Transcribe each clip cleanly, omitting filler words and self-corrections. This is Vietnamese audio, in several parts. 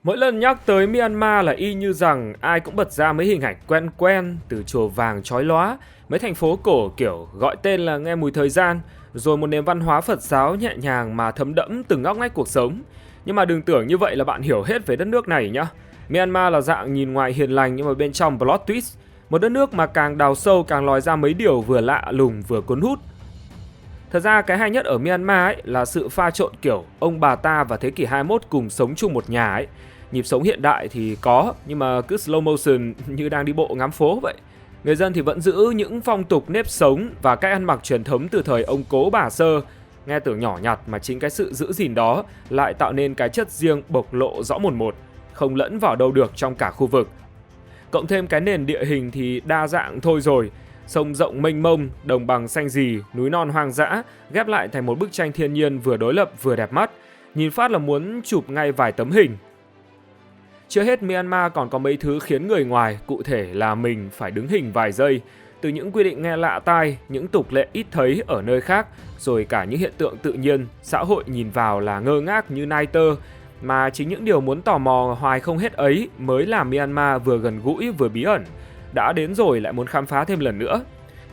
Mỗi lần nhắc tới Myanmar là y như rằng ai cũng bật ra mấy hình ảnh quen quen, từ chùa vàng chói lóa, mấy thành phố cổ kiểu gọi tên là nghe mùi thời gian, rồi một nền văn hóa Phật giáo nhẹ nhàng mà thấm đẫm từng ngóc ngách cuộc sống. Nhưng mà đừng tưởng như vậy là bạn hiểu hết về đất nước này nhá. Myanmar là dạng nhìn ngoài hiền lành nhưng mà bên trong plot twist. Một đất nước mà càng đào sâu càng lòi ra mấy điều vừa lạ lùng vừa cuốn hút. Thật ra cái hay nhất ở Myanmar ấy là sự pha trộn kiểu ông bà ta và thế kỷ 21 cùng sống chung một nhà ấy. Nhịp sống hiện đại thì có, nhưng mà cứ slow motion như đang đi bộ ngắm phố vậy. Người dân thì vẫn giữ những phong tục nếp sống và cách ăn mặc truyền thống từ thời ông cố bà Sơ. Nghe tưởng nhỏ nhặt mà chính cái sự giữ gìn đó lại tạo nên cái chất riêng bộc lộ rõ mồn một, không lẫn vào đâu được trong cả khu vực. Cộng thêm cái nền địa hình thì đa dạng thôi rồi. Sông rộng mênh mông, đồng bằng xanh rì, núi non hoang dã ghép lại thành một bức tranh thiên nhiên vừa đối lập vừa đẹp mắt. Nhìn phát là muốn chụp ngay vài tấm hình. Chưa hết, Myanmar còn có mấy thứ khiến người ngoài, cụ thể là mình, phải đứng hình vài giây. Từ những quy định nghe lạ tai, những tục lệ ít thấy ở nơi khác, rồi cả những hiện tượng tự nhiên, xã hội nhìn vào là ngơ ngác như nai tơ. Mà chính những điều muốn tò mò hoài không hết ấy mới làm Myanmar vừa gần gũi vừa bí ẩn. Đã đến rồi lại muốn khám phá thêm lần nữa.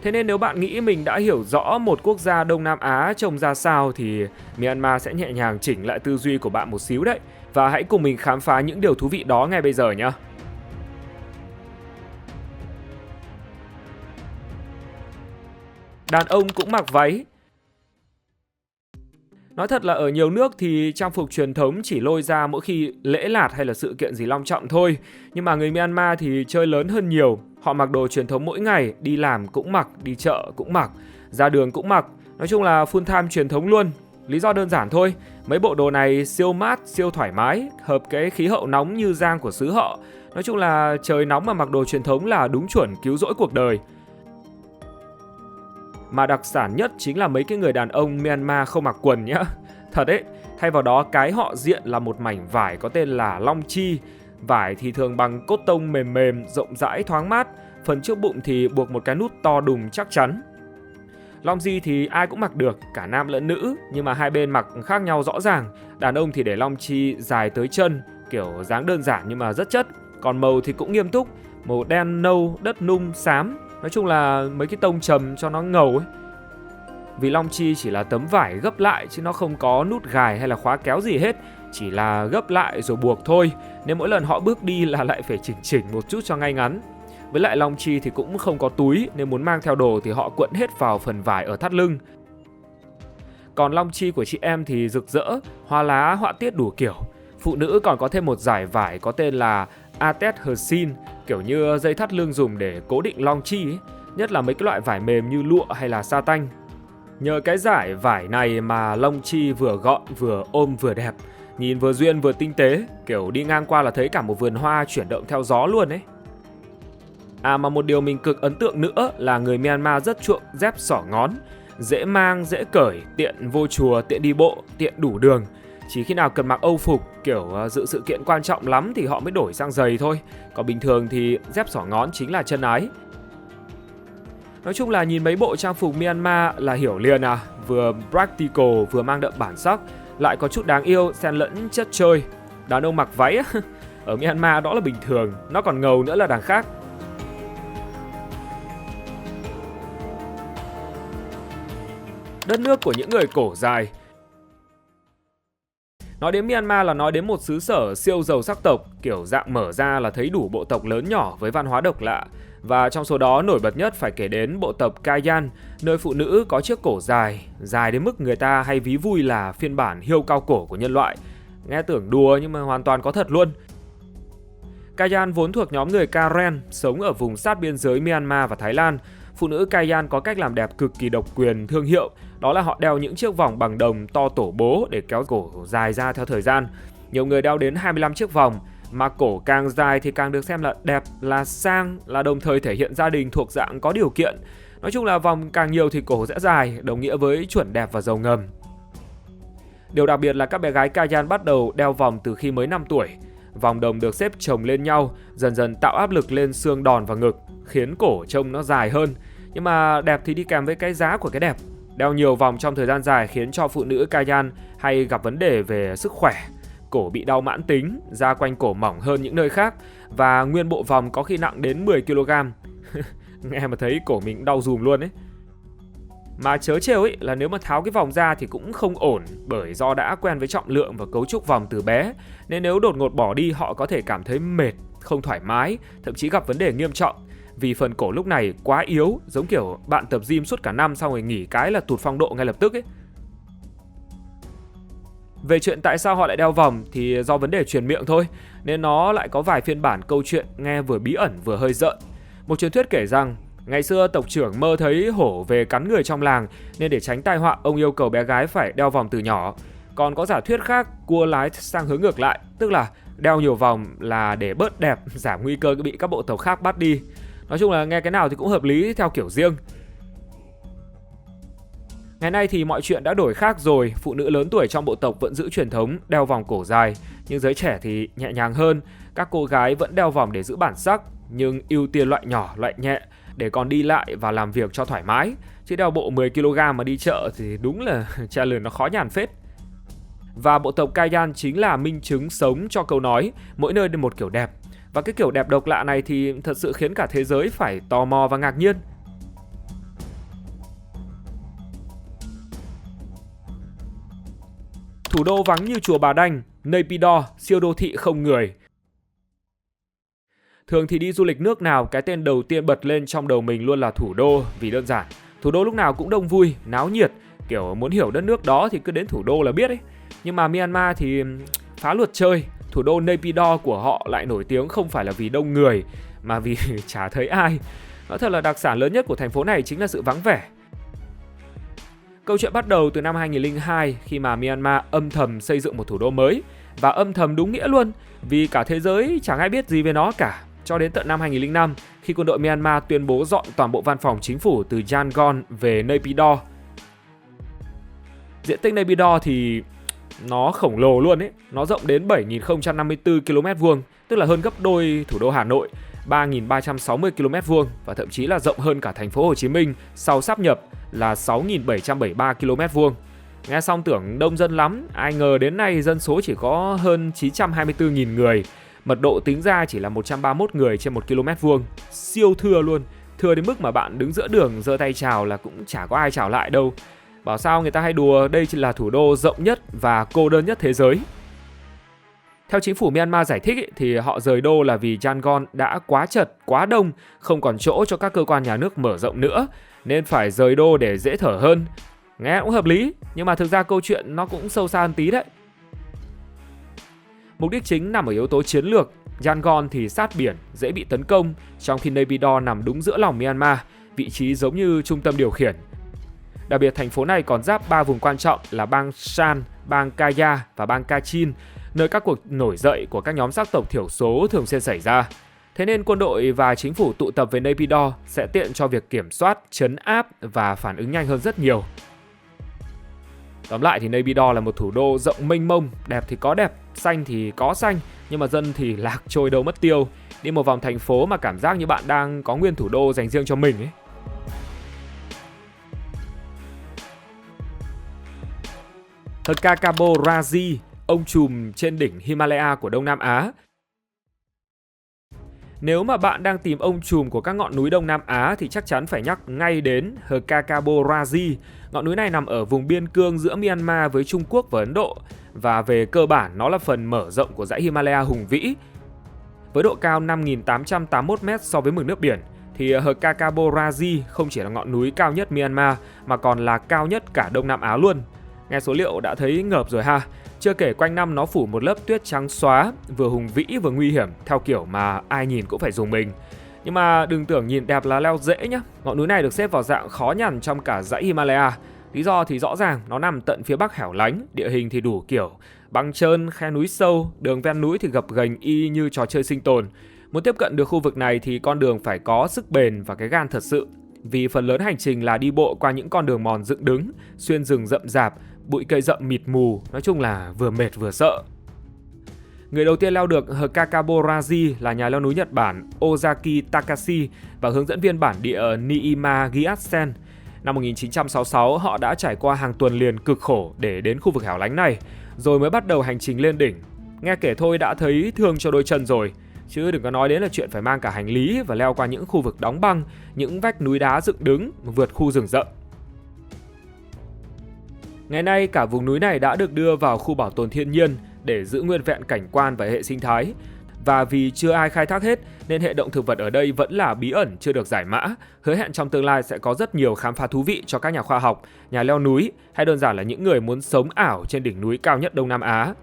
Thế nên nếu bạn nghĩ mình đã hiểu rõ một quốc gia Đông Nam Á trông ra sao thì Myanmar sẽ nhẹ nhàng chỉnh lại tư duy của bạn một xíu đấy. Và hãy cùng mình khám phá những điều thú vị đó ngay bây giờ nhé. Đàn ông cũng mặc váy. Nói thật là ở nhiều nước thì trang phục truyền thống chỉ lôi ra mỗi khi lễ lạt hay là sự kiện gì long trọng thôi. Nhưng mà người Myanmar thì chơi lớn hơn nhiều. Họ mặc đồ truyền thống mỗi ngày, đi làm cũng mặc, đi chợ cũng mặc, ra đường cũng mặc. Nói chung là full time truyền thống luôn. Lý do đơn giản thôi, mấy bộ đồ này siêu mát, siêu thoải mái, hợp cái khí hậu nóng như giang của xứ họ. Nói chung là trời nóng mà mặc đồ truyền thống là đúng chuẩn cứu rỗi cuộc đời. Mà đặc sản nhất chính là mấy cái người đàn ông Myanmar không mặc quần nhá. Thật đấy, thay vào đó cái họ diện là một mảnh vải có tên là long chi. Vải thì thường bằng cốt tông mềm mềm, rộng rãi thoáng mát. Phần trước bụng thì buộc một cái nút to đùng chắc chắn. Long chi thì ai cũng mặc được, cả nam lẫn nữ, nhưng mà hai bên mặc khác nhau rõ ràng. Đàn ông thì để long chi dài tới chân, kiểu dáng đơn giản nhưng mà rất chất. Còn màu thì cũng nghiêm túc, màu đen, nâu, đất nung, xám. Nói chung là mấy cái tông trầm cho nó ngầu ấy. Vì long chi chỉ là tấm vải gấp lại chứ nó không có nút gài hay là khóa kéo gì hết. Chỉ là gấp lại rồi buộc thôi, nên mỗi lần họ bước đi là lại phải chỉnh một chút cho ngay ngắn. Với lại long chi thì cũng không có túi, nên muốn mang theo đồ thì họ cuộn hết vào phần vải ở thắt lưng. Còn long chi của chị em thì rực rỡ, hoa lá, họa tiết đủ kiểu. Phụ nữ còn có thêm một dải vải có tên là Atet Hersin, kiểu như dây thắt lưng dùng để cố định long chi ấy, nhất là mấy cái loại vải mềm như lụa hay là sa tanh. Nhờ cái dải vải này mà long chi vừa gọn vừa ôm vừa đẹp, nhìn vừa duyên vừa tinh tế, kiểu đi ngang qua là thấy cả một vườn hoa chuyển động theo gió luôn ấy. À mà một điều mình cực ấn tượng nữa là người Myanmar rất chuộng dép xỏ ngón, dễ mang, dễ cởi, tiện vô chùa, tiện đi bộ, tiện đủ đường. Chỉ khi nào cần mặc âu phục, kiểu dự sự kiện quan trọng lắm thì họ mới đổi sang giày thôi. Còn bình thường thì dép xỏ ngón chính là chân ái. Nói chung là nhìn mấy bộ trang phục Myanmar là hiểu liền à, vừa practical vừa mang đậm bản sắc, lại có chút đáng yêu xen lẫn chất chơi. Đàn ông mặc váy ở Myanmar đó là bình thường, nó còn ngầu nữa là đằng khác. Đất nước của những người cổ dài. Nói đến Myanmar là nói đến một xứ sở siêu giàu sắc tộc, kiểu dạng mở ra là thấy đủ bộ tộc lớn nhỏ với văn hóa độc lạ. Và trong số đó nổi bật nhất phải kể đến bộ tộc Kayan, nơi phụ nữ có chiếc cổ dài, dài đến mức người ta hay ví vui là phiên bản hiêu cao cổ của nhân loại. Nghe tưởng đùa nhưng mà hoàn toàn có thật luôn. Kayan vốn thuộc nhóm người Karen, sống ở vùng sát biên giới Myanmar và Thái Lan. Phụ nữ Kayan có cách làm đẹp cực kỳ độc quyền, thương hiệu, đó là họ đeo những chiếc vòng bằng đồng to tổ bố để kéo cổ dài ra theo thời gian. Nhiều người đeo đến 25 chiếc vòng, mà cổ càng dài thì càng được xem là đẹp, là sang, là đồng thời thể hiện gia đình thuộc dạng có điều kiện. Nói chung là vòng càng nhiều thì cổ sẽ dài, đồng nghĩa với chuẩn đẹp và giàu ngầm. Điều đặc biệt là các bé gái Kayan bắt đầu đeo vòng từ khi mới 5 tuổi. Vòng đồng được xếp chồng lên nhau, dần dần tạo áp lực lên xương đòn và ngực, khiến cổ trông nó dài hơn. Nhưng mà đẹp thì đi kèm với cái giá của cái đẹp. Đeo nhiều vòng trong thời gian dài khiến cho phụ nữ Kayan hay gặp vấn đề về sức khỏe. cổ bị đau mãn tính, da quanh cổ mỏng hơn những nơi khác và nguyên bộ vòng có khi nặng đến 10 kg. Nghe mà thấy cổ mình đau dùm luôn ấy. Mà chớ trêu ấy là nếu mà tháo cái vòng ra thì cũng không ổn, bởi do đã quen với trọng lượng và cấu trúc vòng từ bé, nên nếu đột ngột bỏ đi họ có thể cảm thấy mệt, không thoải mái, thậm chí gặp vấn đề nghiêm trọng. Vì phần cổ lúc này quá yếu, giống kiểu bạn tập gym suốt cả năm xong rồi nghỉ cái là tụt phong độ ngay lập tức ấy. Về chuyện tại sao họ lại đeo vòng thì do vấn đề truyền miệng thôi, nên nó lại có vài phiên bản câu chuyện nghe vừa bí ẩn vừa hơi rợn. Một truyền thuyết kể rằng ngày xưa tộc trưởng mơ thấy hổ về cắn người trong làng, nên để tránh tai họa ông yêu cầu bé gái phải đeo vòng từ nhỏ. Còn có giả thuyết khác cua lái sang hướng ngược lại, tức là đeo nhiều vòng là để bớt đẹp, giảm nguy cơ bị các bộ tộc khác bắt đi. Nói chung là nghe cái nào thì cũng hợp lý theo kiểu riêng. Ngày nay thì mọi chuyện đã đổi khác rồi, phụ nữ lớn tuổi trong bộ tộc vẫn giữ truyền thống đeo vòng cổ dài, nhưng giới trẻ thì nhẹ nhàng hơn. Các cô gái vẫn đeo vòng để giữ bản sắc, nhưng ưu tiên loại nhỏ, loại nhẹ để còn đi lại và làm việc cho thoải mái. Chứ đeo bộ 10 kg mà đi chợ thì đúng là challenge nó khó nhằn phết. Và bộ tộc Kayan chính là minh chứng sống cho câu nói mỗi nơi đều một kiểu đẹp. Và cái kiểu đẹp độc lạ này thì thật sự khiến cả thế giới phải tò mò và ngạc nhiên. Thủ đô vắng như chùa Bà Đanh, Naypyidaw, siêu đô thị không người. Thường thì đi du lịch nước nào, cái tên đầu tiên bật lên trong đầu mình luôn là thủ đô, vì đơn giản. Thủ đô lúc nào cũng đông vui, náo nhiệt, kiểu muốn hiểu đất nước đó thì cứ đến thủ đô là biết ấy. Nhưng mà Myanmar thì phá luật chơi, thủ đô Naypyidaw của họ lại nổi tiếng không phải là vì đông người, mà vì chả thấy ai. Nói thật là đặc sản lớn nhất của thành phố này chính là sự vắng vẻ. Câu chuyện bắt đầu từ năm 2002 khi mà Myanmar âm thầm xây dựng một thủ đô mới. Và âm thầm đúng nghĩa luôn, vì cả thế giới chẳng ai biết gì về nó cả. Cho đến tận năm 2005 khi quân đội Myanmar tuyên bố dọn toàn bộ văn phòng chính phủ từ Yangon về Naypyidaw. Diện tích Naypyidaw thì nó khổng lồ luôn ấy, nó rộng đến 7.054 km2, tức là hơn gấp đôi thủ đô Hà Nội, 3.360 km2 và thậm chí là rộng hơn cả thành phố Hồ Chí Minh sau sáp nhập là 6.773 km2. Nghe xong tưởng đông dân lắm, ai ngờ đến nay dân số chỉ có hơn 924.000 người, mật độ tính ra chỉ là 131 người trên 1 km2, siêu thưa luôn, thưa đến mức mà bạn đứng giữa đường giơ tay chào là cũng chả có ai chào lại đâu. Bảo sao người ta hay đùa đây chỉ là thủ đô rộng nhất và cô đơn nhất thế giới. Theo chính phủ Myanmar giải thích thì họ rời đô là vì Yangon đã quá chật, quá đông, không còn chỗ cho các cơ quan nhà nước mở rộng nữa, nên phải rời đô để dễ thở hơn. Nghe cũng hợp lý, nhưng mà thực ra câu chuyện nó cũng sâu xa hơn tí đấy. Mục đích chính nằm ở yếu tố chiến lược. Yangon thì sát biển, dễ bị tấn công, trong khi Naypyidaw nằm đúng giữa lòng Myanmar, vị trí giống như trung tâm điều khiển. Đặc biệt thành phố này còn giáp 3 vùng quan trọng là bang Shan, bang Kaya và bang Kachin, nơi các cuộc nổi dậy của các nhóm sắc tộc thiểu số thường xuyên xảy ra. Thế nên quân đội và chính phủ tụ tập về Naypyidaw sẽ tiện cho việc kiểm soát, trấn áp và phản ứng nhanh hơn rất nhiều. Tóm lại thì Naypyidaw là một thủ đô rộng mênh mông, đẹp thì có đẹp, xanh thì có xanh, nhưng mà dân thì lạc trôi đâu mất tiêu. Đi một vòng thành phố mà cảm giác như bạn đang có nguyên thủ đô dành riêng cho mình ấy. Hakakabo Razi, ông trùm trên đỉnh Himalaya của Đông Nam Á. Nếu mà bạn đang tìm ông trùm của các ngọn núi Đông Nam Á thì chắc chắn phải nhắc ngay đến Hakakabo Razi. Ngọn núi này nằm ở vùng biên cương giữa Myanmar với Trung Quốc và Ấn Độ, và về cơ bản nó là phần mở rộng của dãy Himalaya hùng vĩ. Với độ cao 5.881m so với mực nước biển, thì Hakakabo Razi không chỉ là ngọn núi cao nhất Myanmar mà còn là cao nhất cả Đông Nam Á luôn. Nghe số liệu đã thấy ngợp rồi ha. Chưa kể quanh năm nó phủ một lớp tuyết trắng xóa, vừa hùng vĩ vừa nguy hiểm, theo kiểu mà ai nhìn cũng phải dùng mình. Nhưng mà đừng tưởng nhìn đẹp là leo dễ nhá. Ngọn núi này được xếp vào dạng khó nhằn trong cả dãy Himalaya. Lý do thì rõ ràng, nó nằm tận phía bắc hẻo lánh, địa hình thì đủ kiểu, băng trơn, khe núi sâu, đường ven núi thì gập ghềnh y như trò chơi sinh tồn. Muốn tiếp cận được khu vực này thì con đường phải có sức bền và cái gan thật sự. Vì phần lớn hành trình là đi bộ qua những con đường mòn dựng đứng, xuyên rừng rậm rạp, bụi cây rậm mịt mù, nói chung là vừa mệt vừa sợ. Người đầu tiên leo được Hakakabo Razi là nhà leo núi Nhật Bản Ozaki Takashi và hướng dẫn viên bản địa Niima Gyatsen. Năm 1966, họ đã trải qua hàng tuần liền cực khổ để đến khu vực hẻo lánh này, rồi mới bắt đầu hành trình lên đỉnh. Nghe kể thôi đã thấy thương cho đôi chân rồi, chứ đừng có nói đến là chuyện phải mang cả hành lý và leo qua những khu vực đóng băng, những vách núi đá dựng đứng, vượt khu rừng rậm. Ngày nay cả vùng núi này đã được đưa vào khu bảo tồn thiên nhiên để giữ nguyên vẹn cảnh quan và hệ sinh thái. Và vì chưa ai khai thác hết nên hệ động thực vật ở đây vẫn là bí ẩn chưa được giải mã, hứa hẹn trong tương lai sẽ có rất nhiều khám phá thú vị cho các nhà khoa học, nhà leo núi hay đơn giản là những người muốn sống ảo trên đỉnh núi cao nhất Đông Nam Á.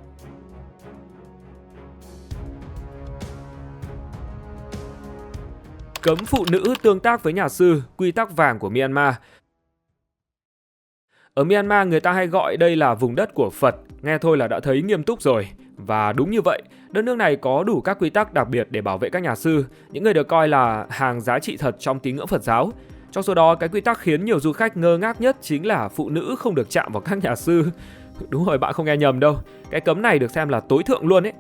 Cấm phụ nữ tương tác với nhà sư, quy tắc vàng của Myanmar. Ở Myanmar người ta hay gọi đây là vùng đất của Phật, nghe thôi là đã thấy nghiêm túc rồi. Và đúng như vậy, đất nước này có đủ các quy tắc đặc biệt để bảo vệ các nhà sư, những người được coi là hàng giá trị thật trong tín ngưỡng Phật giáo. Trong số đó, cái quy tắc khiến nhiều du khách ngơ ngác nhất chính là phụ nữ không được chạm vào các nhà sư. Đúng rồi, bạn không nghe nhầm đâu, cái cấm này được xem là tối thượng luôn ấy.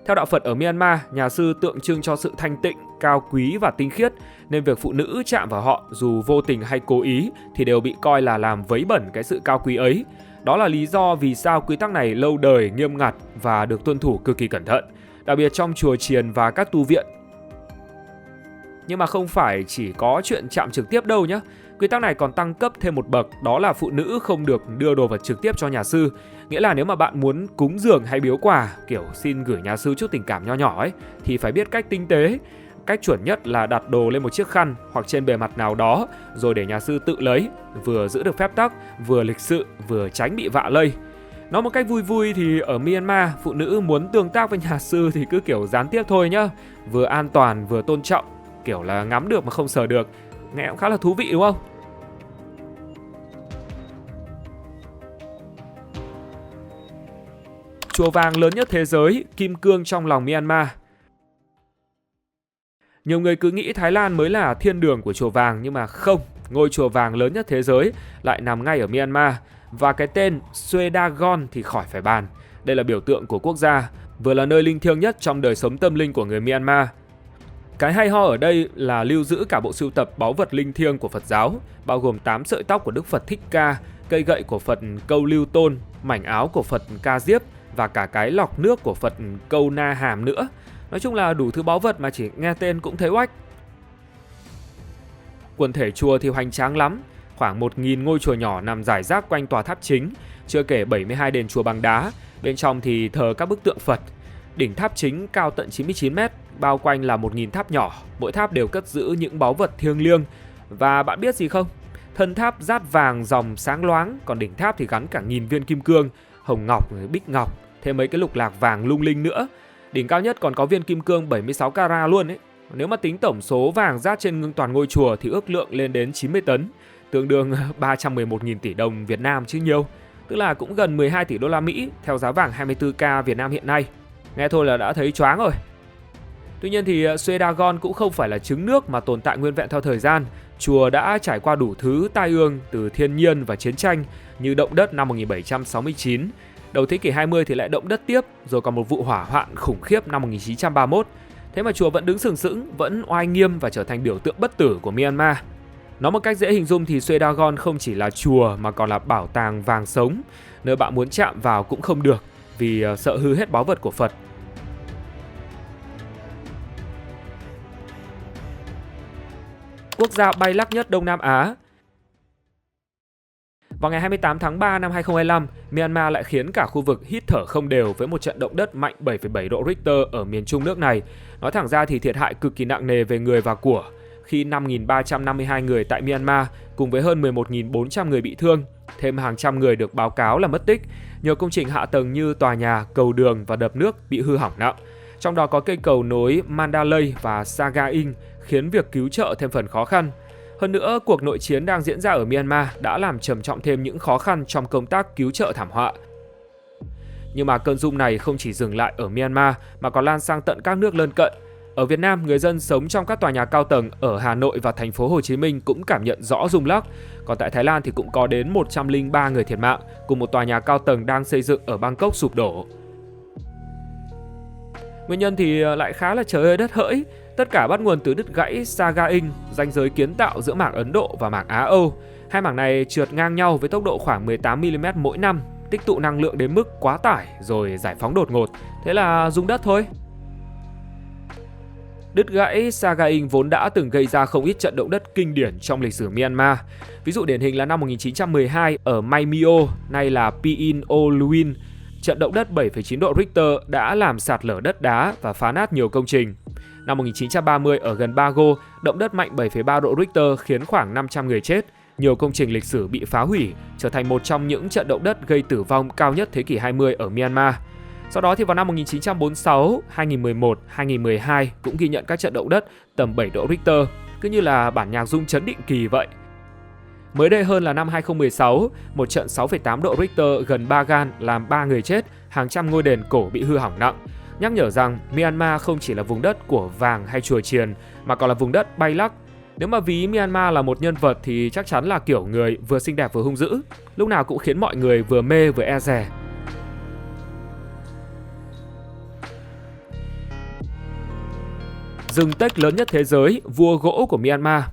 Theo đạo Phật ở Myanmar, nhà sư tượng trưng cho sự thanh tịnh, cao quý và tinh khiết, nên việc phụ nữ chạm vào họ dù vô tình hay cố ý thì đều bị coi là làm vấy bẩn cái sự cao quý ấy. Đó là lý do vì sao quy tắc này lâu đời, nghiêm ngặt và được tuân thủ cực kỳ cẩn thận, đặc biệt trong chùa chiền và các tu viện. Nhưng mà không phải chỉ có chuyện chạm trực tiếp đâu nhé. Quy tắc này còn tăng cấp thêm một bậc, đó là phụ nữ không được đưa đồ vật trực tiếp cho nhà sư. Nghĩa là nếu mà bạn muốn cúng dường hay biếu quà, kiểu xin gửi nhà sư chút tình cảm nho nhỏ ấy, thì phải biết cách tinh tế. Cách chuẩn nhất là đặt đồ lên một chiếc khăn hoặc trên bề mặt nào đó, rồi để nhà sư tự lấy, vừa giữ được phép tắc, vừa lịch sự, vừa tránh bị vạ lây. Nói một cách vui vui thì ở Myanmar, phụ nữ muốn tương tác với nhà sư thì cứ kiểu gián tiếp thôi nhá. Vừa an toàn vừa tôn trọng, kiểu là ngắm được mà không sờ được. Nghe cũng khá là thú vị đúng không? Chùa vàng lớn nhất thế giới, kim cương trong lòng Myanmar. Nhiều người cứ nghĩ Thái Lan mới là thiên đường của chùa vàng, nhưng mà không, ngôi chùa vàng lớn nhất thế giới lại nằm ngay ở Myanmar. Và cái tên Suedagon thì khỏi phải bàn. Đây là biểu tượng của quốc gia, vừa là nơi linh thiêng nhất trong đời sống tâm linh của người Myanmar. Cái hay ho ở đây là lưu giữ cả bộ sưu tập báu vật linh thiêng của Phật giáo, bao gồm 8 sợi tóc của Đức Phật Thích Ca, cây gậy của Phật Câu Lưu Tôn, mảnh áo của Phật Ca Diếp và cả cái lọc nước của Phật Câu Na Hàm nữa. Nói chung là đủ thứ báu vật mà chỉ nghe tên cũng thấy oách. Quần thể chùa thì hoành tráng lắm, khoảng 1.000 ngôi chùa nhỏ nằm rải rác quanh tòa tháp chính, chưa kể 72 đền chùa bằng đá, bên trong thì thờ các bức tượng Phật. Đỉnh tháp chính cao tận 99 m, bao quanh là 1.000 tháp nhỏ, mỗi tháp đều cất giữ những báu vật thiêng liêng. Và bạn biết gì không? Thân tháp dát vàng dòng sáng loáng, còn đỉnh tháp thì gắn cả 1.000 viên kim cương, hồng ngọc, bích ngọc, thêm mấy cái lục lạc vàng lung linh nữa. Đỉnh cao nhất còn có viên kim cương 76 carat luôn ấy. Nếu mà tính tổng số vàng dát trên toàn ngôi chùa thì ước lượng lên đến 90 tấn, tương đương 311.000 tỷ đồng Việt Nam chứ nhiều. Tức là cũng gần 12 tỷ đô la Mỹ theo giá vàng 24K Việt Nam hiện nay. Nghe thôi là đã thấy choáng rồi. Tuy nhiên thì Suedagon cũng không phải là trứng nước mà tồn tại nguyên vẹn theo thời gian. Chùa đã trải qua đủ thứ tai ương từ thiên nhiên và chiến tranh, như động đất năm 1769. Đầu thế kỷ 20 thì lại động đất tiếp, rồi còn một vụ hỏa hoạn khủng khiếp năm 1931. Thế mà chùa vẫn đứng sừng sững, vẫn oai nghiêm và trở thành biểu tượng bất tử của Myanmar. Nói một cách dễ hình dung thì Suedagon không chỉ là chùa mà còn là bảo tàng vàng sống, nơi bạn muốn chạm vào cũng không được vì sợ hư hết báu vật của Phật. Quốc gia bay lắc nhất Đông Nam Á. Vào ngày 28 tháng 3 năm 2025, Myanmar lại khiến cả khu vực hít thở không đều với một trận động đất mạnh 7,7 độ Richter ở miền trung nước này. Nói thẳng ra thì thiệt hại cực kỳ nặng nề về người và của, khi 5.352 người tại Myanmar cùng với hơn 11.400 người bị thương, thêm hàng trăm người được báo cáo là mất tích. Nhiều công trình hạ tầng như tòa nhà, cầu đường và đập nước bị hư hỏng nặng. Trong đó có cây cầu nối Mandalay và Sagaing khiến việc cứu trợ thêm phần khó khăn. Hơn nữa, cuộc nội chiến đang diễn ra ở Myanmar đã làm trầm trọng thêm những khó khăn trong công tác cứu trợ thảm họa. Nhưng mà cơn rung này không chỉ dừng lại ở Myanmar mà còn lan sang tận các nước lân cận. Ở Việt Nam, người dân sống trong các tòa nhà cao tầng ở Hà Nội và thành phố Hồ Chí Minh cũng cảm nhận rõ rung lắc. Còn tại Thái Lan thì cũng có đến 103 người thiệt mạng cùng một tòa nhà cao tầng đang xây dựng ở Bangkok sụp đổ. Nguyên nhân thì lại khá là trời ơi đất hỡi. Tất cả bắt nguồn từ đứt gãy Sagaing, ranh giới kiến tạo giữa mảng Ấn Độ và mảng Á Âu. Hai mảng này trượt ngang nhau với tốc độ khoảng 18 mm mỗi năm, tích tụ năng lượng đến mức quá tải rồi giải phóng đột ngột, thế là rung đất thôi. Đứt gãy Sagaing vốn đã từng gây ra không ít trận động đất kinh điển trong lịch sử Myanmar. Ví dụ điển hình là năm 1912 ở Maimio, nay là Pin O Luin, trận động đất 7,9 độ Richter đã làm sạt lở đất đá và phá nát nhiều công trình. Năm 1930 ở gần Bago, động đất mạnh 7,3 độ Richter khiến khoảng 500 người chết. Nhiều công trình lịch sử bị phá hủy, trở thành một trong những trận động đất gây tử vong cao nhất thế kỷ 20 ở Myanmar. Sau đó thì vào năm 1946, 2011, 2012 cũng ghi nhận các trận động đất tầm 7 độ Richter, cứ như là bản nhạc rung chấn định kỳ vậy. Mới đây hơn là năm 2016, một trận 6,8 độ Richter gần Bagan làm 3 người chết, hàng trăm ngôi đền cổ bị hư hỏng nặng. Nhắc nhở rằng Myanmar không chỉ là vùng đất của vàng hay chùa chiền, mà còn là vùng đất bay lắc. Nếu mà ví Myanmar là một nhân vật thì chắc chắn là kiểu người vừa xinh đẹp vừa hung dữ, lúc nào cũng khiến mọi người vừa mê vừa e dè. Rừng teck lớn nhất thế giới, vua gỗ của Myanmar.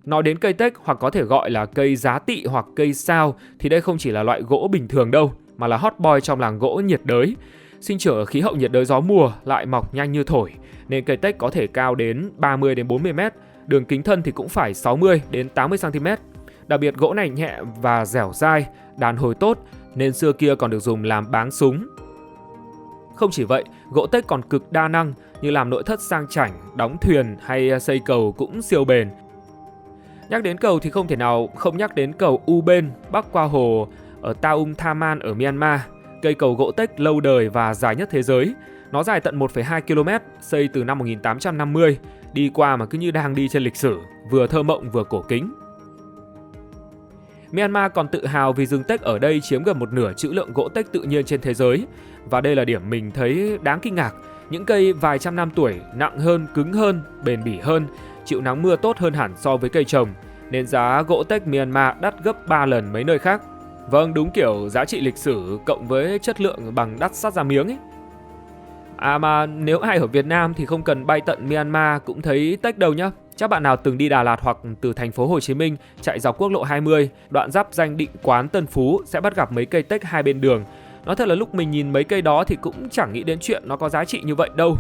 Nói đến cây teck hoặc có thể gọi là cây giá tị hoặc cây sao thì đây không chỉ là loại gỗ bình thường đâu, mà là hot boy trong làng gỗ nhiệt đới. Sinh trưởng ở khí hậu nhiệt đới gió mùa, lại mọc nhanh như thổi, nên cây teck có thể cao đến 30 đến 40 m, đường kính thân thì cũng phải 60 đến 80 cm. Đặc biệt gỗ này nhẹ và dẻo dai, đàn hồi tốt nên xưa kia còn được dùng làm báng súng. Không chỉ vậy, gỗ teck còn cực đa năng như làm nội thất sang chảnh, đóng thuyền hay xây cầu cũng siêu bền. Nhắc đến cầu thì không thể nào không nhắc đến cầu U-Ben bắc qua hồ ở Taung Thaman ở Myanmar, cây cầu gỗ teck lâu đời và dài nhất thế giới. Nó dài tận 1,2 km, xây từ năm 1850, đi qua mà cứ như đang đi trên lịch sử, vừa thơ mộng vừa cổ kính. Myanmar còn tự hào vì rừng teck ở đây chiếm gần một nửa trữ lượng gỗ teck tự nhiên trên thế giới. Và đây là điểm mình thấy đáng kinh ngạc. Những cây vài trăm năm tuổi, nặng hơn, cứng hơn, bền bỉ hơn, chịu nắng mưa tốt hơn hẳn so với cây trồng, nên giá gỗ teck Myanmar đắt gấp 3 lần mấy nơi khác. Vâng, đúng kiểu giá trị lịch sử cộng với chất lượng bằng đắt sắt ra miếng ấy. Mà nếu ai ở Việt Nam thì không cần bay tận Myanmar cũng thấy teck đâu nhá. Chắc bạn nào từng đi Đà Lạt hoặc từ thành phố Hồ Chí Minh chạy dọc quốc lộ 20, đoạn giáp ranh Định Quán Tân Phú sẽ bắt gặp mấy cây teck hai bên đường. Nói thật là lúc mình nhìn mấy cây đó thì cũng chẳng nghĩ đến chuyện nó có giá trị như vậy đâu.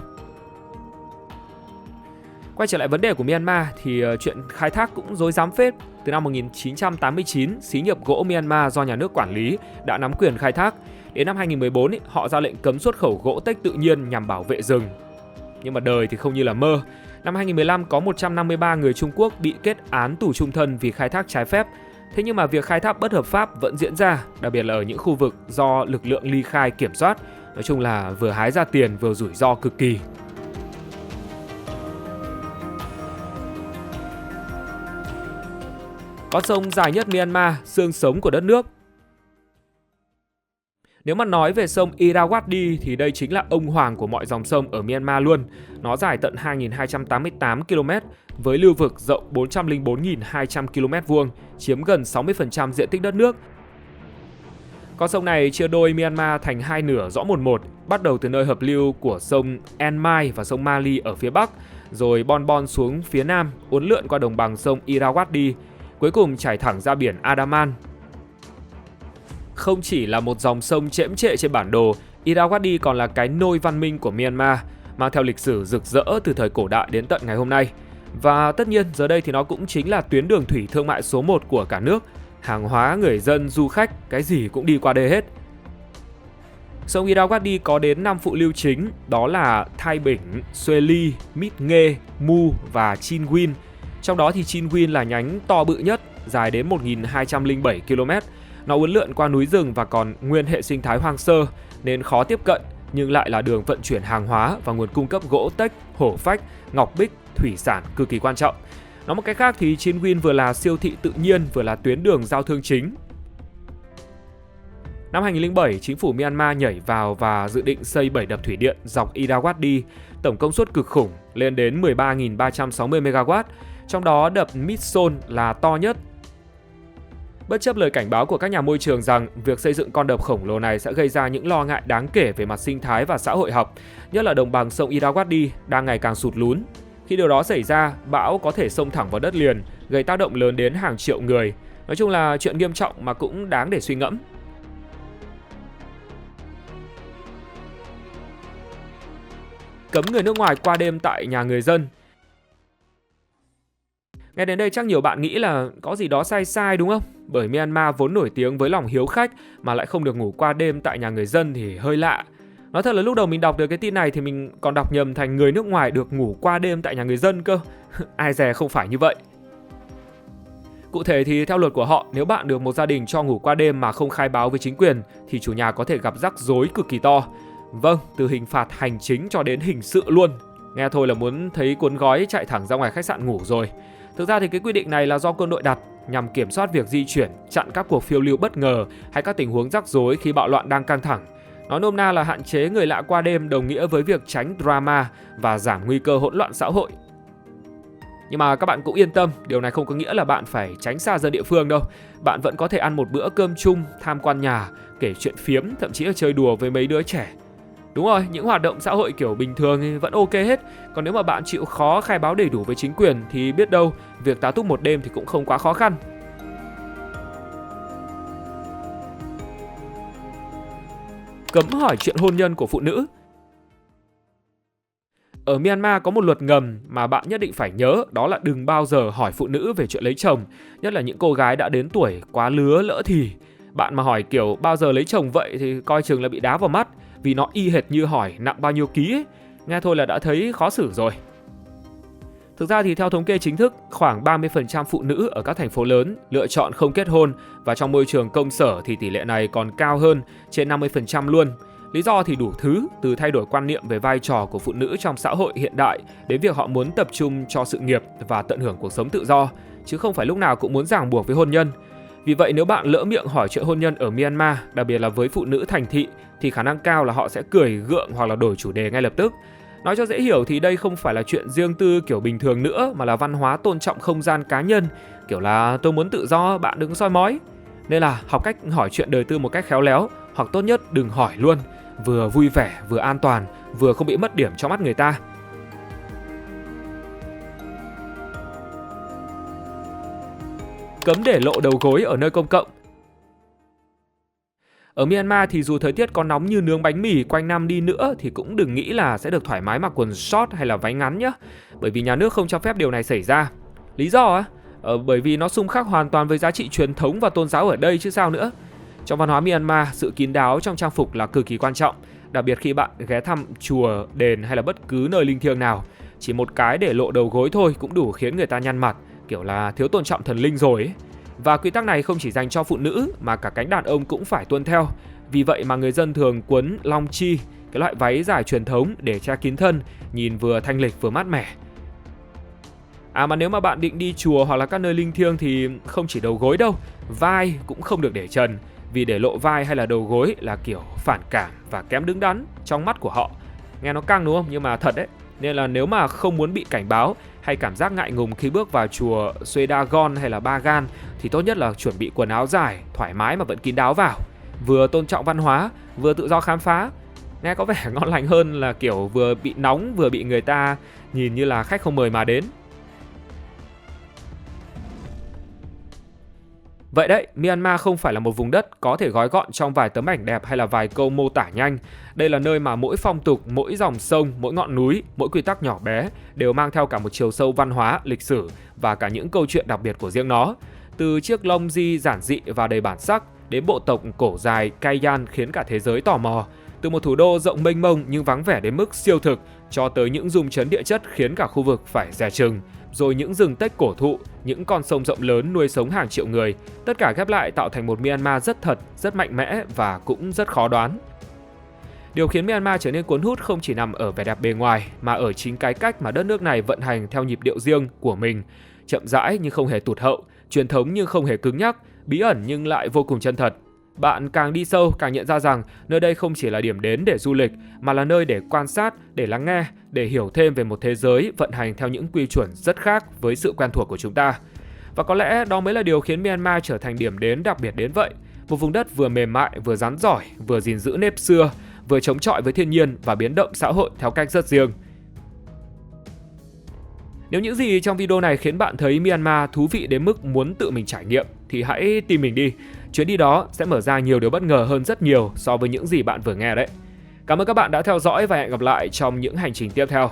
Quay trở lại vấn đề của Myanmar thì chuyện khai thác cũng rối rắm phết. Từ năm 1989, xí nghiệp gỗ Myanmar do nhà nước quản lý đã nắm quyền khai thác. Đến năm 2014, họ ra lệnh cấm xuất khẩu gỗ teck tự nhiên nhằm bảo vệ rừng. Nhưng mà đời thì không như là mơ. Năm 2015 có 153 người Trung Quốc bị kết án tù chung thân vì khai thác trái phép. Thế nhưng mà việc khai thác bất hợp pháp vẫn diễn ra, đặc biệt là ở những khu vực do lực lượng ly khai kiểm soát. Nói chung là vừa hái ra tiền vừa rủi ro cực kỳ. Con sông dài nhất Myanmar, xương sống của đất nước. Nếu mà nói về sông Irrawaddy thì đây chính là ông hoàng của mọi dòng sông ở Myanmar luôn. Nó dài tận 2.288 km với lưu vực rộng 404.200 km vuông, chiếm gần 60% diện tích đất nước. Con sông này chia đôi Myanmar thành hai nửa rõ mồn một, bắt đầu từ nơi hợp lưu của sông Enmai và sông Mali ở phía bắc, rồi bon xuống phía nam, uốn lượn qua đồng bằng sông Irrawaddy, cuối cùng chảy thẳng ra biển Andaman. Không chỉ là một dòng sông chễm chệ trên bản đồ, Irrawaddy còn là cái nôi văn minh của Myanmar, mang theo lịch sử rực rỡ từ thời cổ đại đến tận ngày hôm nay. Và tất nhiên giờ đây thì nó cũng chính là tuyến đường thủy thương mại số 1 của cả nước. Hàng hóa, người dân, du khách, cái gì cũng đi qua đây hết. Sông Irrawaddy có đến 5 phụ lưu chính, đó là Thai Bỉnh, Xuê Ly, Mít Nghê, Mu và Chin Win. Trong đó thì Chin Win là nhánh to bự nhất, dài đến 1.207 km. Nó uốn lượn qua núi rừng và còn nguyên hệ sinh thái hoang sơ nên khó tiếp cận, nhưng lại là đường vận chuyển hàng hóa và nguồn cung cấp gỗ teck, hổ phách, ngọc bích, thủy sản cực kỳ quan trọng. Nói một cách khác thì Chin Win vừa là siêu thị tự nhiên vừa là tuyến đường giao thương chính. Năm 2007, chính phủ Myanmar nhảy vào và dự định xây 7 đập thủy điện dọc Irrawaddy, tổng công suất cực khủng lên đến 13.360 MW, trong đó đập Mitson là to nhất. Bất chấp lời cảnh báo của các nhà môi trường rằng việc xây dựng con đập khổng lồ này sẽ gây ra những lo ngại đáng kể về mặt sinh thái và xã hội học, nhất là đồng bằng sông Irrawaddy đang ngày càng sụt lún. Khi điều đó xảy ra, bão có thể xông thẳng vào đất liền, gây tác động lớn đến hàng triệu người. Nói chung là chuyện nghiêm trọng mà cũng đáng để suy ngẫm. Cấm người nước ngoài qua đêm tại nhà người dân. Nghe đến đây chắc nhiều bạn nghĩ là có gì đó sai sai đúng không? Bởi Myanmar vốn nổi tiếng với lòng hiếu khách mà lại không được ngủ qua đêm tại nhà người dân thì hơi lạ. Nói thật là lúc đầu mình đọc được cái tin này thì mình còn đọc nhầm thành người nước ngoài được ngủ qua đêm tại nhà người dân cơ. Ai dè không phải như vậy. Cụ thể thì theo luật của họ, nếu bạn được một gia đình cho ngủ qua đêm mà không khai báo với chính quyền thì chủ nhà có thể gặp rắc rối cực kỳ to. Vâng, từ hình phạt hành chính cho đến hình sự luôn. Nghe thôi là muốn thấy cuốn gói chạy thẳng ra ngoài khách sạn ngủ rồi. Thực ra thì cái quy định này là do quân đội đặt nhằm kiểm soát việc di chuyển, chặn các cuộc phiêu lưu bất ngờ hay các tình huống rắc rối khi bạo loạn đang căng thẳng. Nói nôm na là hạn chế người lạ qua đêm đồng nghĩa với việc tránh drama và giảm nguy cơ hỗn loạn xã hội. Nhưng mà các bạn cũng yên tâm, điều này không có nghĩa là bạn phải tránh xa dân địa phương đâu. Bạn vẫn có thể ăn một bữa cơm chung, tham quan nhà, kể chuyện phiếm, thậm chí là chơi đùa với mấy đứa trẻ. Đúng rồi, những hoạt động xã hội kiểu bình thường thì vẫn ok hết. Còn nếu mà bạn chịu khó khai báo đầy đủ với chính quyền thì biết đâu việc tá túc một đêm thì cũng không quá khó khăn. Cấm hỏi chuyện hôn nhân của phụ nữ. Ở Myanmar có một luật ngầm mà bạn nhất định phải nhớ, đó là đừng bao giờ hỏi phụ nữ về chuyện lấy chồng, nhất là những cô gái đã đến tuổi quá lứa lỡ thì. Bạn mà hỏi kiểu bao giờ lấy chồng vậy thì coi chừng là bị đá vào mắt, vì nó y hệt như hỏi nặng bao nhiêu ký ấy. Nghe thôi là đã thấy khó xử rồi. Thực ra thì theo thống kê chính thức, khoảng 30% phụ nữ ở các thành phố lớn lựa chọn không kết hôn, và trong môi trường công sở thì tỷ lệ này còn cao hơn, trên 50% luôn. Lý do thì đủ thứ, từ thay đổi quan niệm về vai trò của phụ nữ trong xã hội hiện đại đến việc họ muốn tập trung cho sự nghiệp và tận hưởng cuộc sống tự do, chứ không phải lúc nào cũng muốn ràng buộc với hôn nhân. Vì vậy nếu bạn lỡ miệng hỏi chuyện hôn nhân ở Myanmar, đặc biệt là với phụ nữ thành thị, thì khả năng cao là họ sẽ cười gượng hoặc là đổi chủ đề ngay lập tức. Nói cho dễ hiểu thì đây không phải là chuyện riêng tư kiểu bình thường nữa, mà là văn hóa tôn trọng không gian cá nhân, kiểu là tôi muốn tự do, bạn đừng soi mói. Nên là học cách hỏi chuyện đời tư một cách khéo léo, hoặc tốt nhất đừng hỏi luôn, vừa vui vẻ, vừa an toàn, vừa không bị mất điểm trong mắt người ta. Cấm để lộ đầu gối ở nơi công cộng. Ở Myanmar thì dù thời tiết có nóng như nướng bánh mì quanh năm đi nữa thì cũng đừng nghĩ là sẽ được thoải mái mặc quần short hay là váy ngắn nhé. Bởi vì nhà nước không cho phép điều này xảy ra. Lý do á? Bởi vì nó xung khắc hoàn toàn với giá trị truyền thống và tôn giáo ở đây chứ sao nữa. Trong văn hóa Myanmar, sự kín đáo trong trang phục là cực kỳ quan trọng. Đặc biệt khi bạn ghé thăm chùa, đền hay là bất cứ nơi linh thiêng nào. Chỉ một cái để lộ đầu gối thôi cũng đủ khiến người ta nhăn mặt, kiểu là thiếu tôn trọng thần linh rồi ấy. Và quy tắc này không chỉ dành cho phụ nữ mà cả cánh đàn ông cũng phải tuân theo. Vì vậy mà người dân thường quấn long chi, cái loại váy dài truyền thống để che kín thân, nhìn vừa thanh lịch vừa mát mẻ. Mà nếu mà bạn định đi chùa hoặc là các nơi linh thiêng thì không chỉ đầu gối đâu, vai cũng không được để trần. Vì để lộ vai hay là đầu gối là kiểu phản cảm và kém đứng đắn trong mắt của họ. Nghe nó căng đúng không? Nhưng mà thật đấy. Nên là nếu mà không muốn bị cảnh báo hay cảm giác ngại ngùng khi bước vào chùa Suedagon hay là Bagan thì tốt nhất là chuẩn bị quần áo dài, thoải mái mà vẫn kín đáo vào. Vừa tôn trọng văn hóa, vừa tự do khám phá. Nghe có vẻ ngon lành hơn là kiểu vừa bị nóng vừa bị người ta nhìn như là khách không mời mà đến. Vậy đấy, Myanmar không phải là một vùng đất có thể gói gọn trong vài tấm ảnh đẹp hay là vài câu mô tả nhanh. Đây là nơi mà mỗi phong tục, mỗi dòng sông, mỗi ngọn núi, mỗi quy tắc nhỏ bé đều mang theo cả một chiều sâu văn hóa, lịch sử và cả những câu chuyện đặc biệt của riêng nó. Từ chiếc lông di giản dị và đầy bản sắc đến bộ tộc cổ dài Kayan khiến cả thế giới tò mò. Từ một thủ đô rộng mênh mông nhưng vắng vẻ đến mức siêu thực cho tới những rung chấn địa chất khiến cả khu vực phải dè chừng. Rồi những rừng tếch cổ thụ, những con sông rộng lớn nuôi sống hàng triệu người, tất cả ghép lại tạo thành một Myanmar rất thật, rất mạnh mẽ và cũng rất khó đoán. Điều khiến Myanmar trở nên cuốn hút không chỉ nằm ở vẻ đẹp bề ngoài, mà ở chính cái cách mà đất nước này vận hành theo nhịp điệu riêng của mình. Chậm rãi nhưng không hề tụt hậu, truyền thống nhưng không hề cứng nhắc, bí ẩn nhưng lại vô cùng chân thật. Bạn càng đi sâu càng nhận ra rằng nơi đây không chỉ là điểm đến để du lịch, mà là nơi để quan sát, để lắng nghe, để hiểu thêm về một thế giới vận hành theo những quy chuẩn rất khác với sự quen thuộc của chúng ta. Và có lẽ đó mới là điều khiến Myanmar trở thành điểm đến đặc biệt đến vậy. Một vùng đất vừa mềm mại, vừa rắn giỏi, vừa gìn giữ nếp xưa, vừa chống chọi với thiên nhiên và biến động xã hội theo cách rất riêng. Nếu những gì trong video này khiến bạn thấy Myanmar thú vị đến mức muốn tự mình trải nghiệm thì hãy tìm mình đi. Chuyến đi đó sẽ mở ra nhiều điều bất ngờ hơn rất nhiều so với những gì bạn vừa nghe đấy. Cảm ơn các bạn đã theo dõi và hẹn gặp lại trong những hành trình tiếp theo.